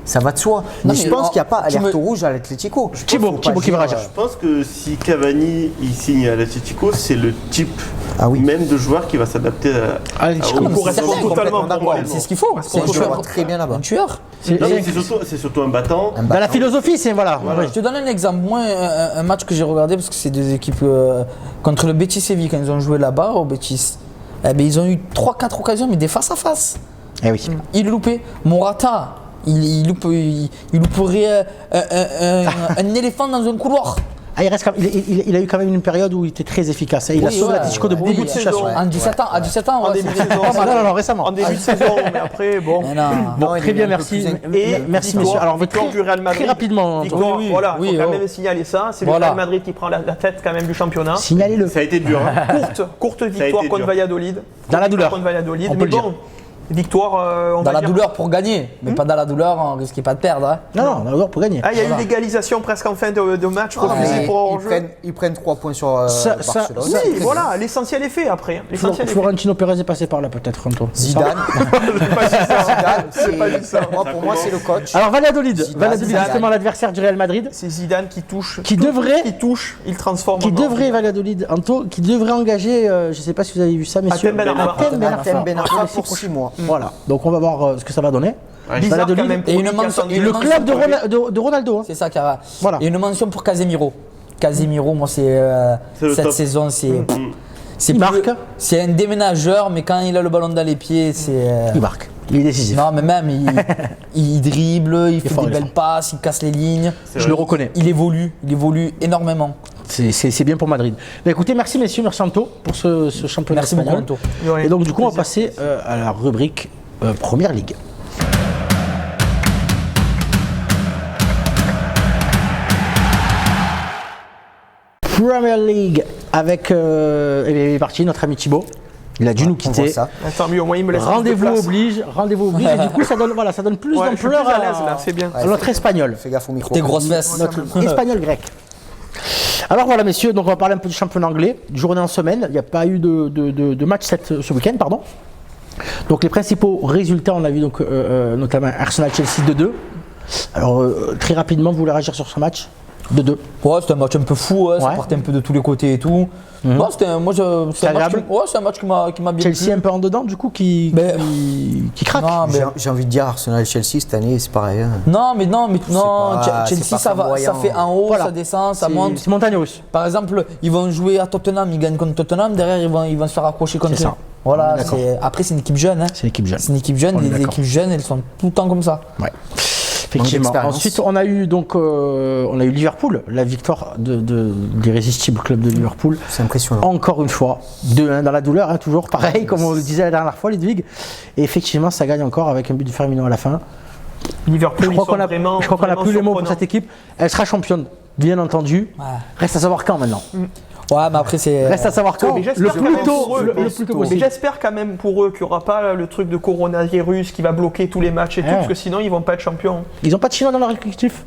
Ça va de soi. Mais mais je pense qu'il n'y a pas tu alerte me- rouge à l'Atlético. Thibaut qui va réagir. Je pense que si Cavani il signe à l'Atlético, c'est le type Ah oui. même de joueur qui va s'adapter à. Atletico. au- Il correspond certain, totalement complètement pour moi. d'accord. c'est ce qu'il faut. C'est un On tueur. jouera très bien là-bas. Un tueur. C'est- Non, mais c'est- c'est surtout un battant. Un Dans la bâton. philosophie, c'est voilà. Oui. Je te donne un exemple. Moi, un match que j'ai regardé, parce que c'est des équipes contre le Betis Séville, quand ils ont joué là-bas au Betis, eh ben, ils ont eu 3-4 occasions, mais des face à face. Eh oui. Ils le loupaient. Morata, il louperait un éléphant dans un couloir. Ah, il a eu quand même une période où il était très efficace. Il a sauvé l'Atlético de beaucoup de situations. En 17 ans, En ouais, début de c'est- saison. Non, récemment. En début de saison, mais après, bon. Mais non. Bon, Non, il très est bien, un peu merci. plus Et Merci, victoire- monsieur. Alors, victoire du Real Madrid. très rapidement, Victoire, oui, voilà, oui, faut quand oh. même signaler ça. C'est le Voilà. Real Madrid qui prend la tête quand même du championnat. signalez-le. Ça a été dur. Hein. Courte été victoire contre dur. Valladolid. Dans la douleur. Contre Valladolid, On peut mais le dire. bon, victoire, on Dans va la dire. douleur pour gagner, mais pas dans la douleur, on risquait pas de perdre. Hein. Non, on pour gagner. Ah, il y a eu Voilà. l'égalisation presque en fin de match, Ah, refusée mais pour hors-jeu. ils prennent 3 points sur Ça- Barcelone. Oui, C'est très voilà, l'essentiel est fait après. L'essentiel est fait. Florentino Pérez est passé par là, peut-être, Anto. Zidane, C'est pas juste ça. pour moi, c'est le coach. Alors, Valladolid, Zidane. justement l'adversaire du Real Madrid, C'est Zidane qui touche. Qui devrait- Qui touche, il transforme. qui en or. devrait, Valladolid, Anto, qui devrait engager, je ne sais pas si vous avez vu ça, messieurs, Atem Ben Arfa. Atem Ben Arfa. Ben Arfa pour 6 mois. Voilà, donc on va voir ce que ça va donner. Bizarre Valladolid. quand même pour Et une lui qui a mention- attendu et Le une club de, mention- de Ronaldo. Hein. C'est ça, Cara. Voilà. Et une mention pour Casemiro. Casemiro, moi, C'est le cette top. saison, c'est. Il marque. C'est un déménageur, mais quand il a le ballon dans les pieds, c'est. Il marque, il est décisif. Non, mais même, il dribble, il fait fort, des il est belles passes, il casse les lignes. C'est Je vrai. le reconnais. Il évolue énormément. C'est bien pour Madrid. Bah, écoutez, merci messieurs, merci Anto pour ce championnat Merci beaucoup, espagnol. Anto. Ouais, Et donc du coup, on va plaisir. passer à la rubrique Première Ligue. Premier League avec, il est parti, notre ami Thibaut. Il a dû nous On voit quitter. ça. Tant mieux, au moins il me laisse plus de Rendez-vous place. oblige, rendez-vous oblige. Et du coup, ça donne plus Ouais, je suis plus d'ampleur à l'aise là, c'est bien. à notre espagnol. Fais gaffe au micro. Tes grosses fesses. Notre espagnol grec. Alors voilà messieurs, donc on va parler un peu du championnat anglais, journée en semaine, il n'y a pas eu de match ce week-end, pardon. Donc les principaux résultats, on a vu donc notamment Arsenal-Chelsea 2-2. Alors très rapidement, vous voulez réagir sur ce match 2-2. Ouais, c'était un match un peu fou, ça Ouais. partait un peu de tous les côtés et tout. Ouais, c'est un match, agréable. c'est un match qui m'a bien Chelsea plu. un peu en dedans du coup qui craque. Non, mais, J'ai envie de dire Arsenal-Chelsea cette année, c'est pareil. Hein. non, pas- Chelsea, c'est pas ça flamboyant. fait en haut, Voilà. ça descend, ça monte. C'est montagne russe. Par exemple, ils vont jouer à Tottenham, ils gagnent contre Tottenham, derrière ils vont se faire accrocher contre C'est eux. ça. Voilà, D'accord. après c'est une équipe jeune. Hein. C'est l'équipe jeune. C'est une équipe jeune, On est les d'accord. équipes jeunes, elles sont tout le temps comme ça. Ouais. Effectivement. d'expérience. Ensuite, on a eu donc on a eu Liverpool, la victoire d'irrésistible club de Liverpool. C'est impressionnant. Encore une fois, 2-1 dans la douleur, hein, toujours pareil, comme on le disait la dernière fois, Ludwig. Et effectivement, ça gagne encore avec un but de Firmino à la fin. Liverpool, Je ils crois sont qu'on a, vraiment. je crois qu'on a vraiment plus les mots pour surprenants. cette équipe. Elle sera championne, bien entendu. Ouais. Reste à savoir quand maintenant. Ouais, mais après c'est. Reste à savoir quand. Mais j'espère Le quand plus même tôt, pour eux, le plus tôt mais possible. j'espère quand même pour eux qu'il n'y aura pas le truc de coronavirus qui va bloquer tous les matchs et tout, Ouais. parce que sinon ils vont pas être champions. Ils n'ont pas de chinois dans leur effectif.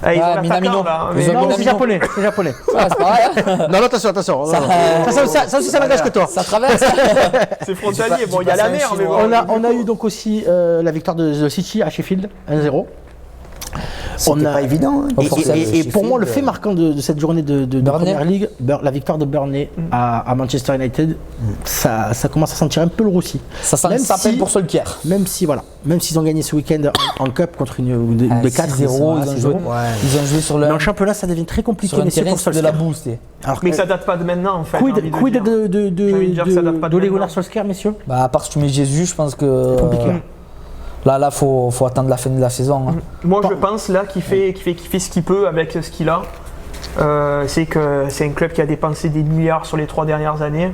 Ah, ils Ouais, ont l'attaquant Minamino. là. Ils mais ont non, Non, Minamino. c'est japonais. C'est japonais. Ouais, c'est pareil, hein. Non, non, attention. Ça aussi, ça n'engage que toi. Ça traverse. c'est frontalier. Bon, il y a pas la ça, mer, un mais Chinois. bon. On a eu donc aussi la victoire de City à Sheffield, 1-0. C'était pas évident. Hein. Et pour moi, le fait marquant de cette journée de Burnley. Première Ligue, la victoire de Burnley à Manchester United, ça commence à sentir un peu le roussi. Ça sent Même ça peine si- pour Solskjaer. Même s'ils ont gagné ce week-end en Cup contre une de 4 6-0, ils ont joué sur le. Mais en championnat, ça devient très compliqué, Sur un messieurs, terrain pour de la Solskjaer. bouse. Alors, Mais ça date pas de maintenant en fait. j'ai envie quid de dire. J'ai envie de dire que ça date pas de d'Ole Gunnar maintenant. Solskjaer, messieurs? Bah, à part si tu mets Jésus, je pense que. compliqué. Là, faut attendre la fin de la saison. Hein. Moi, je pense là qu'il fait ce qu'il peut avec ce qu'il a. C'est que c'est un club qui a dépensé des milliards sur les 3 dernières années.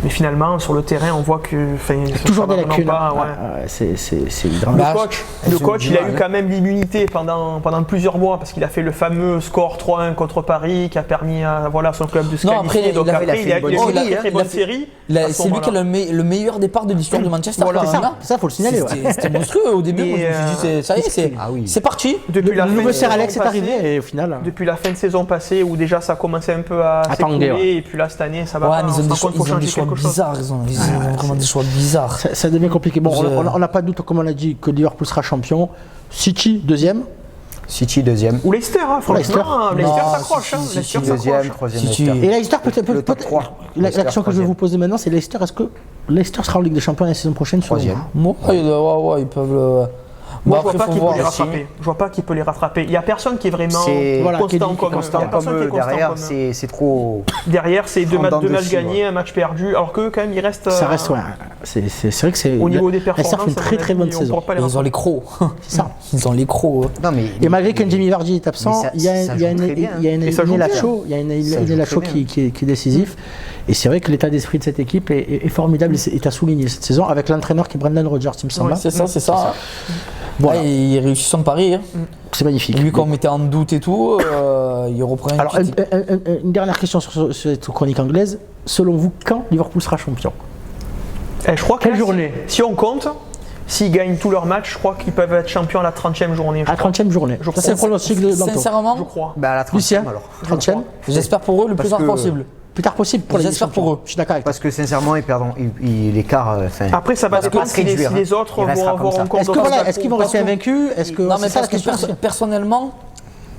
Mais finalement, sur le terrain, on voit que. Toujours ça des va lacunes. vraiment pas, ouais. C'est dramatique. Le coach, il a eu quand même l'immunité pendant plusieurs mois parce qu'il a fait le fameux score 3-1 contre Paris qui a permis à son club de se Non, qualifier. après, Donc il a après, il a eu bonne une série, très hein. bonne série. à ce C'est lui qui a moment-là. le meilleur départ de l'histoire de Manchester. Voilà, quand C'est même, ça, hein. ça, faut le signaler. Ouais. C'était monstrueux au début. Mais, Moi, je me suis dit, ça y est, Ah oui. c'est parti. Depuis la Le fin nouveau de Sir saison Alex est passée- arrivé et au final. Depuis la fin de saison passée où déjà ça commençait un peu à tanguer, s'écouler ouais. et puis là cette année ça va Ouais, pas, mais on ils se ont rend compte qu'il faut des changer choix quelque chose. bizarres. Ils ont vraiment des choix bizarres. Ça devient compliqué. Bon, Je- on n'a pas de doute, comme on l'a dit, que Liverpool sera champion. City, deuxième. City deuxième. Ou Leicester, hein, Leicester. franchement, Leicester Non, s'accroche. hein, si, Leicester Deuxième, s'accroche. troisième. Si tu- Leicester. Et Leicester, Le top 3. La Leicester, question que je vais troisième. vous poser maintenant, c'est Leicester. Est-ce que Leicester sera en Ligue des Champions la saison prochaine selon Troisième. vous? Moi, ils peuvent le. Moi, Bon, je vois après, pas faut qu'il peut voir les aussi. rattraper. Je vois pas qu'il peut les rattraper. Il y a personne qui est vraiment Voilà, qui est constant comme eux. Constant Il y a personne comme qui est eux, constant derrière, comme eux. c'est trop. Derrière, c'est deux En dents matchs de scie, gagnés, un match perdu. Alors que quand même, il reste. Ça reste, ouais. C'est vrai que c'est. Au niveau des Leicester performances, fait une très très bonne on saison. pourra pas les Ils ont rattraper. les crocs. C'est ça. Ils ont les crocs. Non, mais. Et malgré que Jamie Vardy est absent, Mais il y a ça il y a joue un très bien. il y a un Et ça joue Elacho, il y a un Ça joue Elacho très qui est décisif. Et c'est vrai que l'état d'esprit de cette équipe est formidable et est à souligner cette saison avec l'entraîneur qui est Brendan Rodgers, il me semble. Ouais, C'est ça, c'est ça. Voilà. Ouais, il réussit son pari. Hein. C'est magnifique. Lui, qu'on mettait en doute et tout, il reprend Alors, une dernière question sur cette chronique anglaise. Selon vous, quand Liverpool sera champion? Eh, je crois que Quelle là, journée? Si on compte, s'ils gagnent tous leurs matchs, je crois qu'ils peuvent être champions à la 30e journée. À la 30e journée. Je Ça, crois. c'est le pronostic de Danto. Sincèrement, Je crois. Bah, à la 30e Lucien, alors. 30e. j'espère pour eux le plus Parce tard que- possible. Plus tard possible pour les J'espère champions. pour eux. Je suis d'accord avec toi. Parce que sincèrement, l'écart. Après, ça va Parce que dépendre si réduire, les autres il vont restera avoir comme ça. encore Est-ce que d'autres voilà, est-ce qu'ils vont rester invaincus? Est-ce que Non, mais c'est ça la parce que question aussi. personnellement,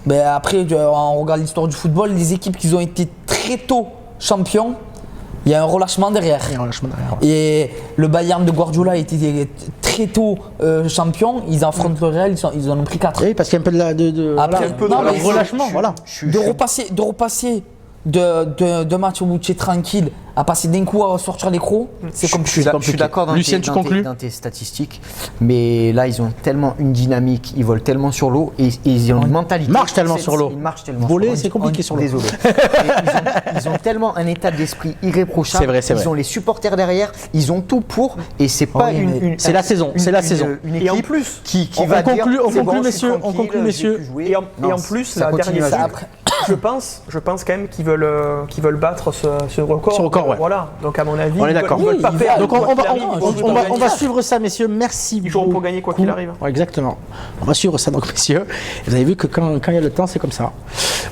ben après, on regarde l'histoire du football, les équipes qui ont été très tôt champions, il y a un relâchement derrière. Il y a un relâchement derrière. Et le Bayern de Guardiola était très tôt champion, ils affrontent le Real, ils en ont pris 4. Oui, parce qu'il y a un peu de Après, voilà, non, de mais relâchement, voilà. De repasser de match où tu es tranquille à passer d'un coup à sortir les crocs, c'est Je compliqué. suis d'accord dans, Lucien, tu conclus dans tes statistiques, mais là ils ont tellement une dynamique, ils volent tellement sur l'eau et ils ont une mentalité. Ils marchent tellement sur l'eau. Ils marchent tellement Voler, sur l'eau. c'est compliqué sur l'eau. Désolé. Et ils ont tellement un état d'esprit irréprochable. C'est vrai, c'est ils vrai. ont les supporters derrière, ils ont tout pour et c'est pas Oui, mais c'est la saison, c'est la saison. Une Et en équipe plus, qui on va conclut- dire, on c'est conclut, bon, je suis messieurs, on tranquille, conclut, j'ai messieurs. pu jouer. Et en Non, plus, ça la continue dernière à chose, jouer. je pense quand même qu'ils veulent battre ce record. Ce record, ouais. Voilà. Donc à mon avis, On est ils d'accord. veulent pas Oui, perdre. Donc quoi on va, qu'il arrive, ils vont jouer on pour va gagner. suivre ça, messieurs. Merci. Ils joueront pour gagner quoi qu'il arrive. Ouais, exactement. On va suivre ça, donc, messieurs. Vous avez vu que quand il y a le temps, c'est comme ça.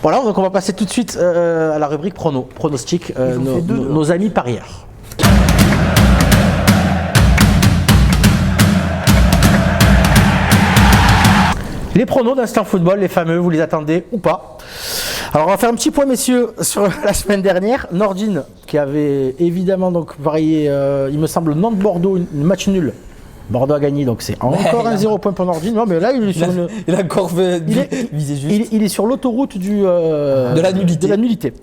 Voilà, donc on va passer tout de suite à la rubrique pronostic, nos amis parieurs. Les pronos d'Instant Football, les fameux, vous les attendez ou pas? Alors on va faire un petit point, messieurs, sur la semaine dernière. Nordine, qui avait évidemment donc varié, il me semble, Nantes-Bordeaux, une match nul. Bordeaux a gagné, donc c'est encore un 0 point pour Nordine. Non, mais là, il est sur une... Il a encore fait Il est- viser juste. Il est sur l'autoroute De la nullité. de la nullité.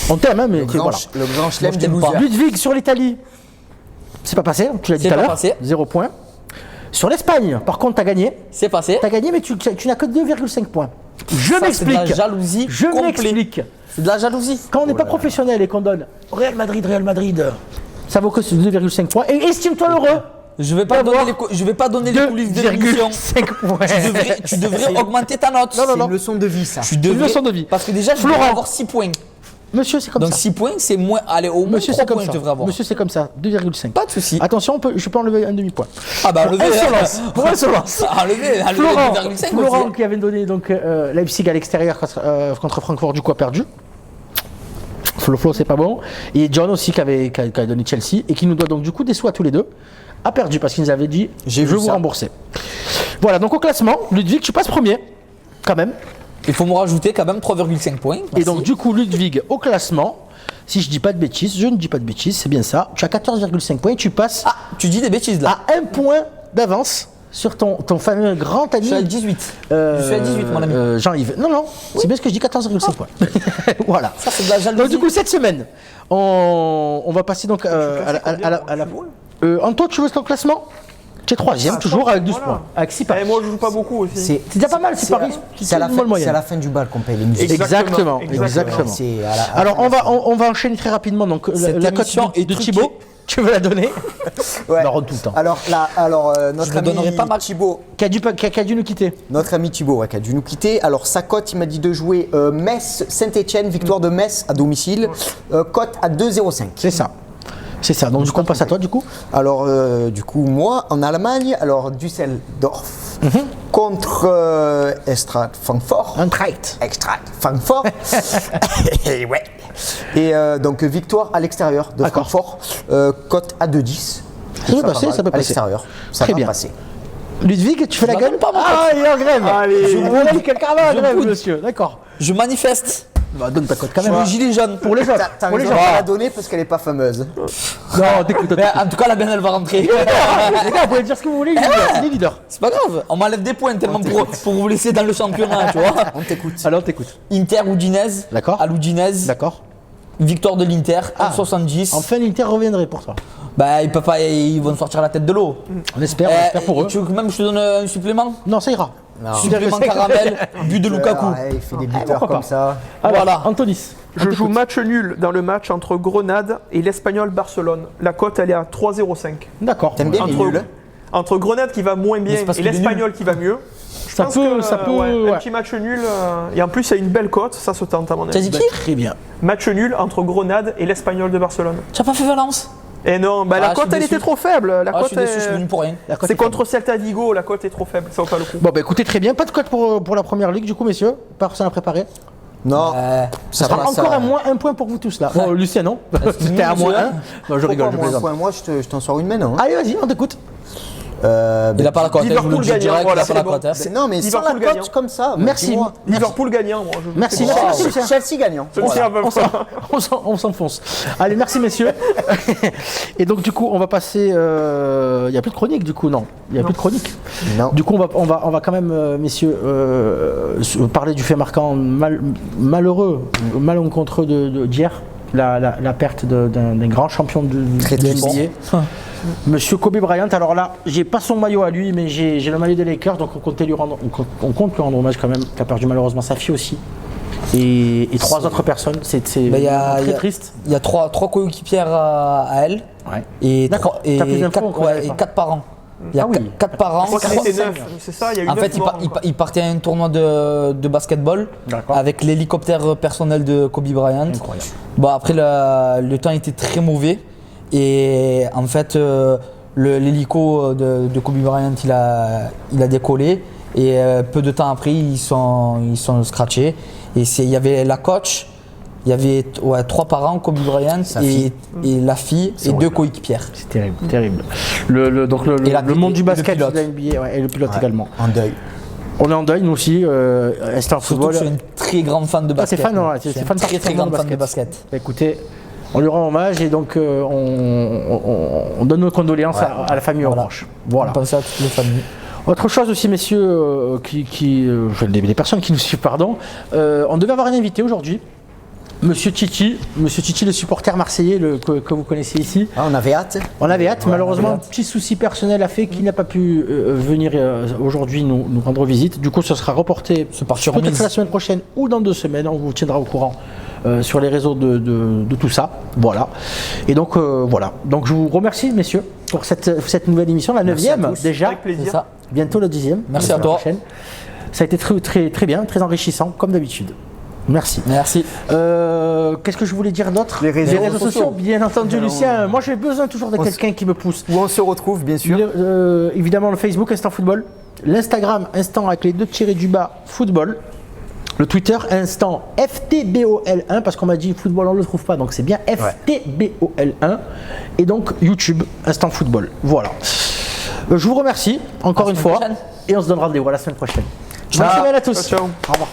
On t'aime, hein, mais Le voilà. grand chelem je des t'aime pas. losers. Ludwig sur l'Italie, c'est pas passé, tu l'as dit C'est tout à pas l'heure. passé. 0 point. Sur l'Espagne, par contre, t'as gagné. C'est passé. T'as gagné, mais tu n'as que 2,5 points. Je Ça, c'est de la m'explique. jalousie Je complète. m'explique. C'est de la jalousie. Quand on n'est pas professionnel et qu'on donne Real Madrid, ça vaut que 2,5 points. Et estime-toi heureux. Je vais pas donner les coulisses de l'émission. 2,5 points. Tu devrais augmenter ta note. Non, C'est une leçon de vie ça. Tu devrais, Une leçon de vie. Parce que déjà, je Florent. devrais avoir 6 points. Monsieur, c'est comme Donc ça. 6 points, c'est moins. Allez, au moins Monsieur, 3 c'est comme points, ça. je devrais avoir. Monsieur, c'est comme ça. 2,5. Pas de soucis. Attention, je peux enlever un demi-point. Ah bah, Pour enlevez. insolence. Pour insolence. Enlevez Florent, 2,5 Florent aussi. qui avait donné donc Leipzig à l'extérieur contre Francfort, du coup a perdu. Flo, c'est pas bon. Et John aussi qui a donné Chelsea et qui nous doit donc du coup des sous à tous les deux, a perdu parce qu'il nous avait dit J'ai je vu vais vous ça. rembourser. Voilà, donc au classement, Ludwig, tu passes premier quand même. Il faut me rajouter quand même 3,5 points. Et Merci. donc du coup Ludwig au classement, si je dis pas de bêtises, je ne dis pas de bêtises, c'est bien ça. Tu as 14,5 points et tu passes Ah, tu dis des bêtises là. à 1 point d'avance sur ton fameux grand ami. Je suis à 18. Je suis à 18, mon ami. Jean-Yves. Non, c'est bien ce que je dis, 14,5 points. Voilà. Ça, c'est de la jalousie. Donc du coup, cette semaine, on va passer donc à la... Anto, tu veux ton classement? Tu es troisième, toujours avec 12 Voilà. points. Avec 6 paris. Et moi, je joue pas beaucoup aussi. C'est déjà pas mal, c'est paris. C'est à la fin du bal qu'on paye les musiques. Exactement. C'est à la- Alors, on va enchaîner très rapidement. Donc, Cette la cote émission est de truquée. Thibaut, tu veux la donner? Ouais. On la rend tout le temps. Alors, notre Je ne donnerai ami pas ma- Thibaut, Qui a dû nous quitter. notre ami Thibaut, ouais, qui a dû nous quitter. Alors, sa cote, il m'a dit de jouer Metz-Saint-Etienne, victoire de Metz à domicile. Cote à 2,05. C'est ça. C'est ça. Donc, du coup, on passe à toi, du coup. Alors, du coup, moi, en Allemagne, alors Düsseldorf contre Eintracht Francfort. Un trite. Eintracht Francfort. Et ouais. Et donc, victoire à l'extérieur de D'accord. Francfort. Cote à 2,10. Ça peut va passer, mal. ça peut À passer. l'extérieur. Ça Très va bien. passer. Ludwig, tu fais la la gueule? donne pas, mon Ah, il est en grève. Allez. Je vous dis quelqu'un va en Je grève, boude. monsieur. D'accord. Je manifeste. Bah, donne ta cote quand Je même. suis le gilet jaune. Pour les autres. T'as Pour les raison gens. de la donner parce qu'elle est pas fameuse. Non, t'écoutes. Mais en tout cas, la bien, elle va rentrer. Les gars, vous pouvez dire ce que vous voulez, c'est des leaders. C'est pas grave, on m'enlève des points tellement pour vous laisser dans le championnat, tu vois. On t'écoute. Alors, t'écoutes. Inter Udinese. D'accord. À l'Udinese. D'accord. Victoire de l'Inter, Ah. 1,70. Enfin, l'Inter reviendrait pour toi. Bah, ils vont sortir la tête de l'eau. On espère pour eux. Tu veux que même je te donne un supplément? Non, ça ira. Supplément caramel, but de Lukaku. Ouais, il fait des buteurs pourquoi comme pas. ça. Alors, Voilà. Antonis. Je joue match nul dans le match entre Grenade et l'Espagnol Barcelone. La cote, elle est à 3,05. D'accord. T'aimes bien les Entre, nuls? entre Grenade qui va moins bien c'est parce et qu'il est l'Espagnol qui va mieux. Je Ça pense peut- que, ça peut, ouais, ouais. un petit match nul. Et en plus, il y a une belle cote, ça se tente à mon T'as avis. dit Bah, qui? très bien. Match nul entre Grenade et l'Espagnol de Barcelone. Tu as pas fait Valence? Et non, bah, Ah, la je cote, suis elle déçu. était trop faible. La Ah, je cote suis déçu, je est- suis venu pour rien. La cote C'est est faible. contre Celta Vigo, la cote est trop faible, ça vaut pas le coup. Bon, bah écoutez, très bien. Pas de cote pour la première ligue, du coup, messieurs. Personne à préparer. Non. Ça va, sera ça encore va. un point pour vous tous là. Bon, Lucien, non. C'était à monsieur. moins 1. Non, je rigole, je Pourquoi moi, plaisante. point, moi, je t'en sors une main, non? Allez, vas-y, on t'écoute. Il a pas la cote, je vous le Liverpool dis gagnant, direct, voilà, il a pas la c'est bon. cote. hein. Non, mais sans la Liverpool cote gagnant. comme ça. Merci. dis-moi. Liverpool gagnant, moi. Merci, c'est bon. merci, Lucien. Chelsea gagnant. Je ne sais pas. On s'enfonce. Allez, merci messieurs. Et donc du coup, on va passer. Il n'y a plus de chronique du coup, non. Il n'y a plus de chronique. Non. Du coup, on va quand même, messieurs, parler du fait marquant malheureux, malencontreux d'hier. La perte d'un grand champion de Très triste. NBA. Monsieur Kobe Bryant, alors là, j'ai pas son maillot à lui, mais j'ai le maillot des Lakers, donc on compte lui rendre hommage quand même, qui a perdu malheureusement sa fille aussi. Et 3 autres personnes, c'est Bah, très triste. Il y a trois coéquipières à elle Ouais. et D'accord. T'as plus d'infos encore, d'accord. 4 parents. Il y a Ah oui. 4 parents. Je crois qu'il était 9, c'est ça, il y a eu En 9 fait, morts encore. il partait à un tournoi de basketball D'accord. avec l'hélicoptère personnel de Kobe Bryant. Incroyable. Bon, après, le temps était très mauvais. Et en fait, l'hélico de Kobe Bryant, il a décollé. Et peu de temps après, ils sont scratchés. Et il y avait la coach, il y avait 3 parents, Kobe Bryant et la fille et 2 coéquipières. C'est terrible, terrible. Donc Et la- le monde du et le basket, de pilote. la NBA, ouais, et le pilote également. En deuil. On est en deuil, nous aussi. Instant Surtout football. que je suis une très grande fan de Ah, c'est basket. fan, ouais, Je c'est suis fan une très particulièrement grande fan de basket. basket. Écoutez, on lui rend hommage et donc on donne nos condoléances à la famille Voilà. Orange. Voilà. On pense à toutes les familles. Autre chose aussi, messieurs, des personnes qui nous suivent, pardon, on devait avoir un invité aujourd'hui. Monsieur Titi, le supporter marseillais que vous connaissez ici. Ah, on avait hâte. On avait hâte, malheureusement, on un avait hâte. petit souci personnel a fait qu'il n'a pas pu venir aujourd'hui nous rendre visite. Du coup, ce sera reporté parti peut-être remise. la semaine prochaine ou dans 2 semaines. On vous tiendra au courant sur les réseaux de tout ça. Voilà. Et donc, voilà. Donc, je vous remercie, messieurs, pour cette nouvelle émission, la 9e déjà. Avec plaisir. C'est ça. Bientôt la 10e. Merci la à toi. prochaine. Ça a été très, très, très bien, très enrichissant, comme d'habitude. Merci. Merci. Qu'est-ce que je voulais dire d'autre? Les réseaux sociaux, bien entendu, Lucien. Moi, j'ai besoin toujours de quelqu'un qui me pousse. Où on se retrouve, bien sûr. Évidemment, le Facebook Instant Football, l'Instagram Instant avec les 2 tirés du bas Football, le Twitter Instant FTBOL1 parce qu'on m'a dit football on ne le trouve pas, donc c'est bien FTBOL1 et donc YouTube Instant Football. Voilà. Je vous remercie encore À la une semaine fois prochaine. et on se donne rendez-vous à la semaine prochaine. Ciao. Bonne semaine à tous. Ciao, ciao. Au revoir.